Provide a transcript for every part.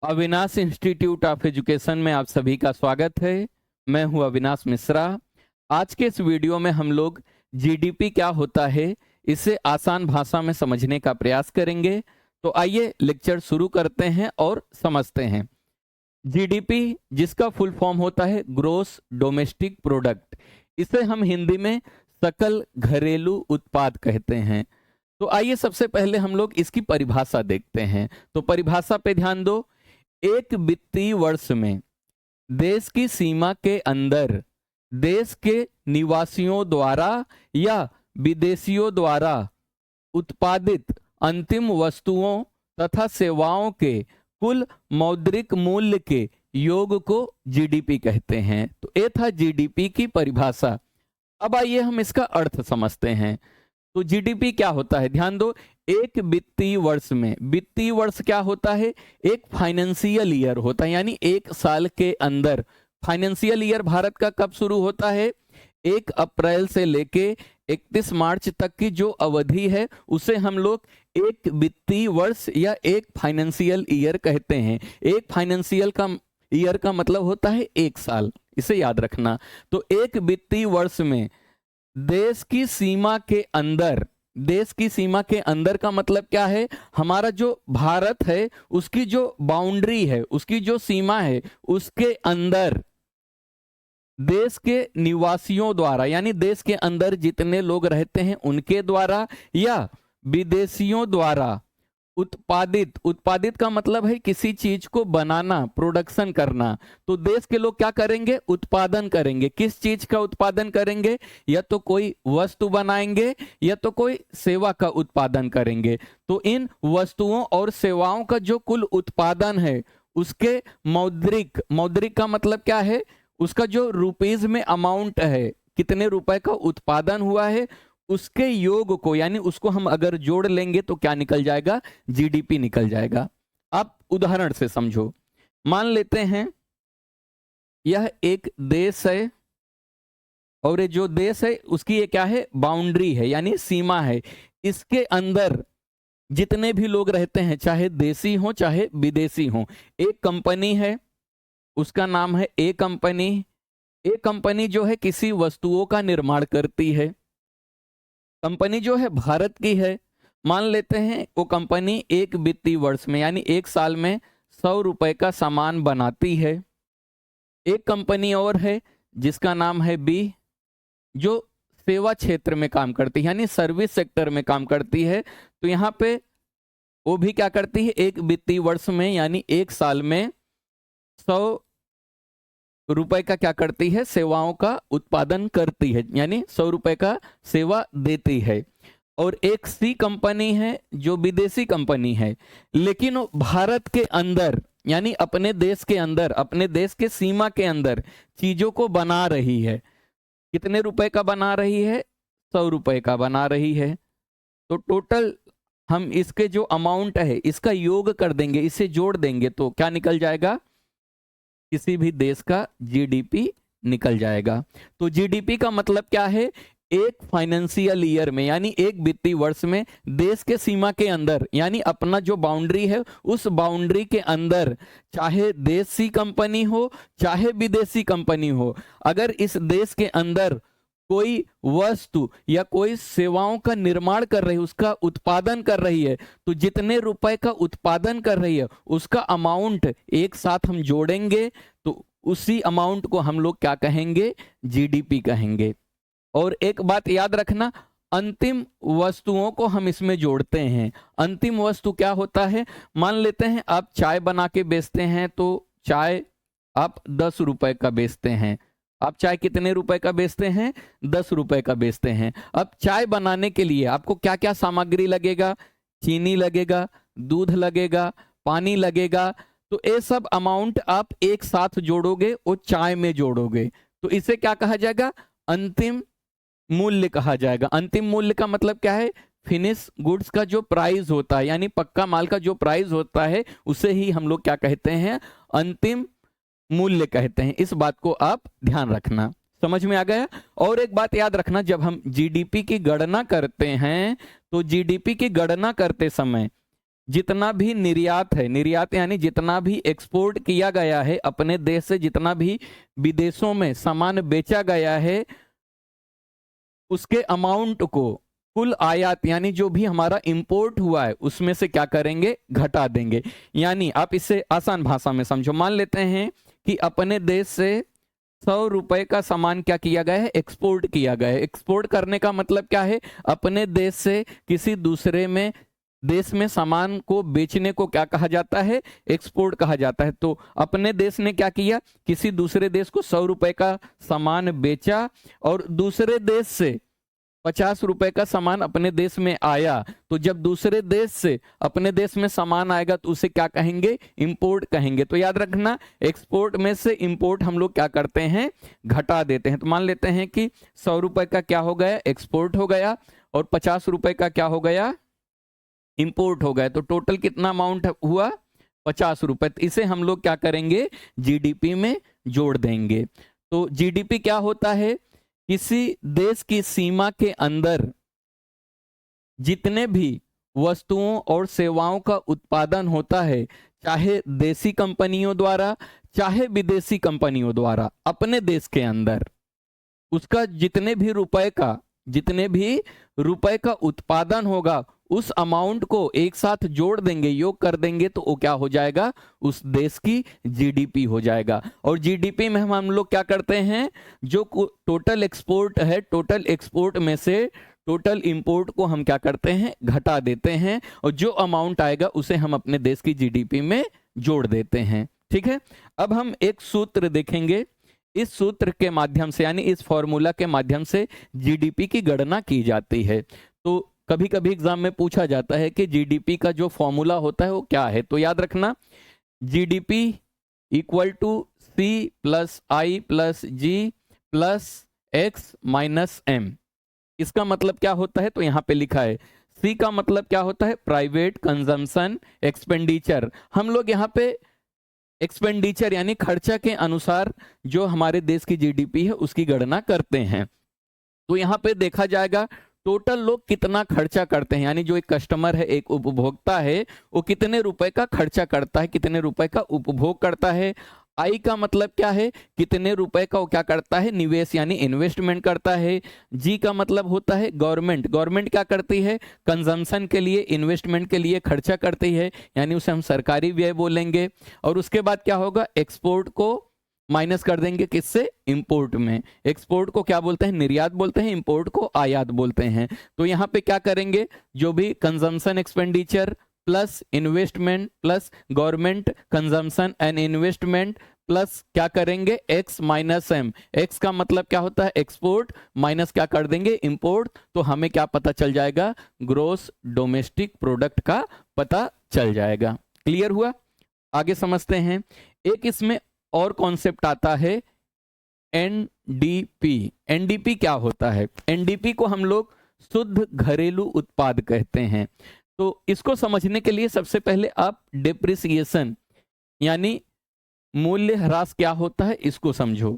Avinash institute of education में आप सभी का स्वागत है। मैं हूं अविनाश मिश्रा। आज के इस वीडियो में हम लोग जीडीपी क्या होता है इसे आसान भाषा में समझने का प्रयास करेंगे। तो आइए लेक्चर शुरू करते हैं और समझते हैं। जीडीपी जिसका फुल फॉर्म होता है ग्रोस डोमेस्टिक प्रोडक्ट, इसे हम हिंदी में सकल घरेलू उत्पाद कहते हैं। तो आइए सबसे पहले हम लोग इसकी परिभाषा देखते हैं। तो परिभाषा पे ध्यान दो। एक वित्तीय वर्ष में देश की सीमा के अंदर देश के निवासियों द्वारा या विदेशियों द्वारा उत्पादित अंतिम वस्तुओं तथा सेवाओं के कुल मौद्रिक मूल्य के योग को जीडीपी कहते हैं। तो ये था जीडीपी की परिभाषा। अब आइए हम इसका अर्थ समझते हैं। तो जीडीपी क्या होता है, ध्यान दो। एक वित्तीय वर्ष में, वित्तीय वर्ष क्या होता है, एक फाइनेंशियल ईयर होता है, यानी एक साल के अंदर। फाइनेंशियल ईयर भारत का कब शुरू होता है? 1 अप्रैल से लेके 31 मार्च तक की जो अवधि है उसे हम लोग एक वित्तीय वर्ष या एक फाइनेंशियल ईयर कहते हैं। एक फाइनेंशियल का ईयर का मतलब होता है एक साल, इसे याद रखना। तो एक वित्तीय वर्ष में देश की सीमा के अंदर, देश की सीमा के अंदर का मतलब क्या है, हमारा जो भारत है उसकी जो बाउंड्री है, उसकी जो सीमा है, उसके अंदर देश के निवासियों द्वारा, यानी देश के अंदर जितने लोग रहते हैं उनके द्वारा या विदेशियों द्वारा उत्पादित, उत्पादित का मतलब है किसी चीज को बनाना, प्रोडक्शन करना। तो देश के लोग क्या करेंगे? उत्पादन करेंगे। किस चीज का उत्पादन करेंगे? या तो कोई वस्तु बनाएंगे या तो कोई सेवा का उत्पादन करेंगे। तो इन वस्तुओं और सेवाओं का जो कुल उत्पादन है उसके मौद्रिक, मौद्रिक का मतलब क्या है, उसका जो रुपीज में अमाउंट है, कितने रुपए का उत्पादन हुआ है, उसके योग को, यानी उसको हम अगर जोड़ लेंगे तो क्या निकल जाएगा? जीडीपी निकल जाएगा। आप उदाहरण से समझो। मान लेते हैं यह एक देश है और ये जो देश है उसकी ये क्या है? बाउंड्री है, यानी सीमा है। इसके अंदर जितने भी लोग रहते हैं, चाहे देसी हो चाहे विदेशी हो। एक कंपनी है, उसका नाम है ए कंपनी। ए कंपनी जो है किसी वस्तुओं का निर्माण करती है। कंपनी जो है भारत की है। मान लेते हैं वो कंपनी एक वित्तीय वर्ष में, यानी एक साल में 100 रुपए का सामान बनाती है। एक कंपनी और है जिसका नाम है बी, जो सेवा क्षेत्र में काम करती है, यानी सर्विस सेक्टर में काम करती है। तो यहाँ पे वो भी क्या करती है? एक वित्तीय वर्ष में, यानी एक साल में 100 रुपए का क्या करती है? सेवाओं का उत्पादन करती है, यानी 100 रुपए का सेवा देती है। और एक सी कंपनी है जो विदेशी कंपनी है, लेकिन वो भारत के अंदर, यानी अपने देश के अंदर, अपने देश के सीमा के अंदर चीजों को बना रही है। कितने रुपए का बना रही है? 100 रुपए का बना रही है। तो टोटल हम इसके जो अमाउंट है इसका योग कर देंगे, इसे जोड़ देंगे तो क्या निकल जाएगा? किसी भी देश का जीडीपी निकल जाएगा। तो जीडीपी का मतलब क्या है? एक फाइनेंशियल ईयर में, यानी एक वित्तीय वर्ष में देश के सीमा के अंदर, यानी अपना जो बाउंड्री है उस बाउंड्री के अंदर, चाहे देशी कंपनी हो चाहे विदेशी कंपनी हो, अगर इस देश के अंदर कोई वस्तु या कोई सेवाओं का निर्माण कर रही है, उसका उत्पादन कर रही है, तो जितने रुपए का उत्पादन कर रही है उसका अमाउंट एक साथ हम जोड़ेंगे तो उसी अमाउंट को हम लोग क्या कहेंगे? जीडीपी कहेंगे। और एक बात याद रखना, अंतिम वस्तुओं को हम इसमें जोड़ते हैं। अंतिम वस्तु क्या होता है? मान लेते हैं आप चाय बना के बेचते हैं, तो चाय आप 10 रुपए का बेचते हैं। आप चाय कितने रुपए का बेचते हैं? 10 रुपए का बेचते हैं। अब चाय बनाने के लिए आपको क्या क्या सामग्री लगेगा? चीनी लगेगा, दूध लगेगा, पानी लगेगा। तो ये सब अमाउंट आप एक साथ जोड़ोगे, वो चाय में जोड़ोगे, तो इसे क्या कहा जाएगा? अंतिम मूल्य कहा जाएगा। अंतिम मूल्य का मतलब क्या है? फिनिश गुड्स का जो प्राइस होता है, यानी पक्का माल का जो प्राइस होता है उसे ही हम लोग क्या कहते हैं? अंतिम मूल्य कहते हैं। इस बात को आप ध्यान रखना। समझ में आ गया? और एक बात याद रखना, जब हम जीडीपी की गणना करते हैं तो जीडीपी की गणना करते समय जितना भी निर्यात है, निर्यात यानी जितना भी एक्सपोर्ट किया गया है अपने देश से, जितना भी विदेशों में सामान बेचा गया है, उसके अमाउंट को कुल आयात यानी जो भी हमारा इंपोर्ट हुआ है उसमें से क्या करेंगे, घटा देंगे। यानी आप इसे आसान भाषा में समझो, मान लेते हैं कि अपने देश से 100 रुपए का सामान क्या किया गया है, एक्सपोर्ट किया गया है। एक्सपोर्ट करने का मतलब क्या है, अपने देश से किसी दूसरे में देश में सामान को बेचने को क्या कहा जाता है, एक्सपोर्ट कहा जाता है। तो अपने देश ने क्या किया, किसी दूसरे देश को 100 रुपए का सामान बेचा और दूसरे देश से 50 रुपए का सामान अपने देश में आया। तो जब दूसरे देश से अपने देश में सामान आएगा तो उसे क्या कहेंगे, इंपोर्ट कहेंगे। तो याद रखना, एक्सपोर्ट में से इंपोर्ट हम लोग क्या करते हैं, घटा देते हैं। तो मान लेते हैं कि 100 रुपए का क्या हो गया, एक्सपोर्ट हो गया, और 50 रुपए का क्या हो गया, इंपोर्ट हो गया। तो टोटल कितना अमाउंट हुआ, 50 रुपए। तो इसे हम लोग क्या करेंगे, जीडीपी में जोड़ देंगे। तो जीडीपी क्या होता है, किसी देश की सीमा के अंदर जितने भी वस्तुओं और सेवाओं का उत्पादन होता है, चाहे देसी कंपनियों द्वारा चाहे विदेशी कंपनियों द्वारा, अपने देश के अंदर उसका जितने भी रुपए का उत्पादन होगा, उस अमाउंट को एक साथ जोड़ देंगे, योग कर देंगे, तो वो क्या हो जाएगा, उस देश की जीडीपी हो जाएगा। और जीडीपी में हम लोग क्या करते हैं, जो टोटल एक्सपोर्ट है, टोटल एक्सपोर्ट में से टोटल इंपोर्ट को हम क्या करते हैं, घटा देते हैं, और जो अमाउंट आएगा उसे हम अपने देश की जीडीपी में जोड़ देते हैं। ठीक है, अब हम एक सूत्र देखेंगे। इस सूत्र के माध्यम से यानी इस फॉर्मूला के माध्यम से जीडीपी की गणना की जाती है। तो कभी कभी एग्जाम में पूछा जाता है कि जीडीपी का जो फॉर्मूला होता है वो क्या है। तो याद रखना, GDP equal to C plus I plus G plus X minus M. इसका मतलब क्या होता है, तो यहाँ पे लिखा है, सी का मतलब क्या होता है, प्राइवेट कंजम्पशन एक्सपेंडिचर। हम लोग यहाँ पे एक्सपेंडिचर यानी खर्चा के अनुसार जो हमारे देश की जीडीपी है उसकी गणना करते हैं। तो यहाँ पे देखा जाएगा टोटल लोग कितना खर्चा करते हैं, यानी जो एक कस्टमर है, एक उपभोक्ता है, वो कितने रुपए का खर्चा करता है, कितने रुपए का उपभोग करता है। आई का मतलब क्या है, कितने रुपए का वो क्या करता है, निवेश यानी इन्वेस्टमेंट करता है। जी का मतलब होता है गवर्नमेंट, गवर्नमेंट क्या करती है, कंजम्पशन के लिए, इन्वेस्टमेंट के लिए खर्चा करती है, यानी उसे हम सरकारी व्यय बोलेंगे। और उसके बाद क्या होगा, एक्सपोर्ट को माइनस कर देंगे, किससे, इंपोर्ट में। एक्सपोर्ट को क्या बोलते हैं, निर्यात बोलते हैं, इंपोर्ट को आयात बोलते हैं। तो यहाँ पे क्या करेंगे, जो भी consumption expenditure plus investment plus government consumption and investment plus क्या करेंगे, एक्स माइनस एम। एक्स का मतलब क्या होता है, एक्सपोर्ट, माइनस क्या कर देंगे, इंपोर्ट। तो हमें क्या पता चल जाएगा, ग्रोस डोमेस्टिक प्रोडक्ट का पता चल जाएगा। क्लियर हुआ, आगे समझते हैं। एक इसमें और कॉन्सेप्ट आता है एनडीपी। एनडीपी क्या होता है, एनडीपी को हम लोग शुद्ध घरेलू उत्पाद कहते हैं। तो इसको समझने के लिए सबसे पहले आप डेप्रिसिएशन यानी मूल्य ह्रास क्या होता है इसको समझो।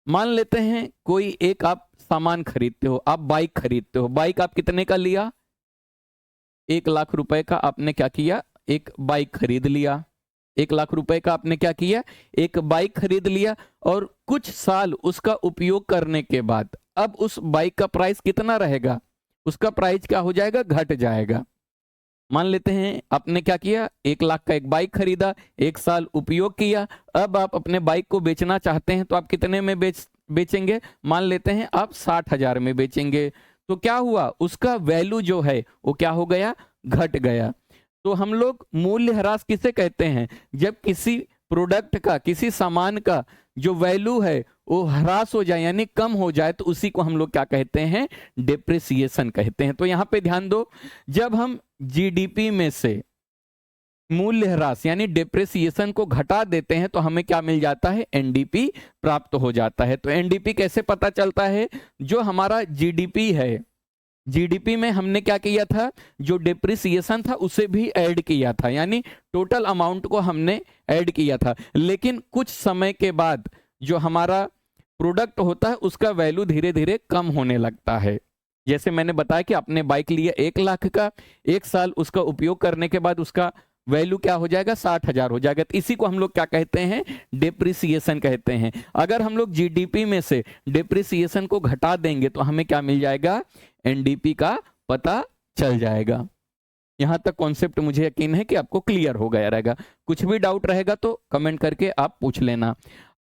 मान लेते हैं कोई एक आप सामान खरीदते हो, आप बाइक खरीदते हो, बाइक आप कितने का लिया, 1 लाख रुपए का आपने क्या किया, एक बाइक खरीद लिया। 1 लाख रुपए का आपने क्या किया, एक बाइक खरीद लिया, और कुछ साल उसका उपयोग करने के बाद अब उस बाइक का प्राइस कितना रहेगा, उसका प्राइस क्या हो जाएगा, घट जाएगा। मान लेते हैं आपने क्या किया, 1 लाख का एक बाइक खरीदा, 1 साल उपयोग किया, अब आप अपने बाइक को बेचना चाहते हैं, तो आप कितने में बेचेंगे, मान लेते हैं आप 60,000 में बेचेंगे। तो क्या हुआ, उसका वैल्यू जो है वो क्या हो गया, घट गया। तो हम लोग मूल्य ह्रास किसे कहते हैं, जब किसी प्रोडक्ट का, किसी सामान का जो वैल्यू है वो ह्रास हो जाए यानी कम हो जाए, तो उसी को हम लोग क्या कहते हैं, डेप्रिसिएशन कहते हैं। तो यहाँ पे ध्यान दो, जब हम जीडीपी में से मूल्य ह्रास यानी डेप्रिसिएशन को घटा देते हैं तो हमें क्या मिल जाता है, एनडीपी प्राप्त हो जाता है। तो एनडीपी कैसे पता चलता है, जो हमारा जीडीपी है, जीडीपी में हमने क्या किया था, जो डेप्रिसिएशन था उसे भी ऐड किया था, यानी टोटल अमाउंट को हमने ऐड किया था। लेकिन कुछ समय के बाद जो हमारा प्रोडक्ट होता है उसका वैल्यू धीरे धीरे कम होने लगता है। जैसे मैंने बताया कि आपने बाइक लिया 1 लाख का, 1 साल उसका उपयोग करने के बाद उसका वैल्यू क्या हो जाएगा, 60,000 हो जाएगा। तो इसी को हम लोग क्या कहते हैं, डेप्रिसिएशन कहते हैं। अगर हम लोग जीडीपी में से डेप्रिसिएशन को घटा देंगे तो हमें क्या मिल जाएगा, एनडीपी का पता चल जाएगा। यहां तक कॉन्सेप्ट मुझे यकीन है कि आपको क्लियर हो गया रहेगा। कुछ भी डाउट रहेगा तो कमेंट करके आप पूछ लेना।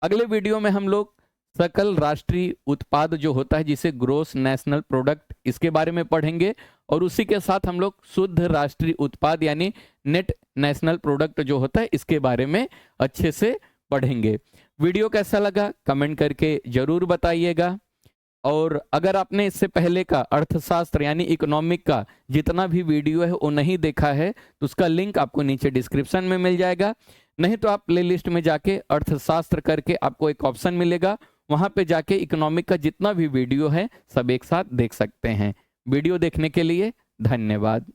अगले वीडियो में हम लोग सकल राष्ट्रीय उत्पाद जो होता है, जिसे ग्रोस नेशनल प्रोडक्ट, इसके बारे में पढ़ेंगे और उसी के साथ हम लोग शुद्ध राष्ट्रीय उत्पाद यानी नेट नेशनल प्रोडक्ट जो होता है, इसके बारे में अच्छे से पढ़ेंगे। वीडियो कैसा लगा कमेंट करके जरूर बताइएगा। और अगर आपने इससे पहले का अर्थशास्त्र यानी इकोनॉमिक का जितना भी वीडियो है वो नहीं देखा है तो उसका लिंक आपको नीचे डिस्क्रिप्शन में मिल जाएगा। नहीं तो आप प्लेलिस्ट में जाके अर्थशास्त्र करके आपको एक ऑप्शन मिलेगा, वहां पे जाके इकोनॉमिक का जितना भी वीडियो है सब एक साथ देख सकते हैं। वीडियो देखने के लिए धन्यवाद।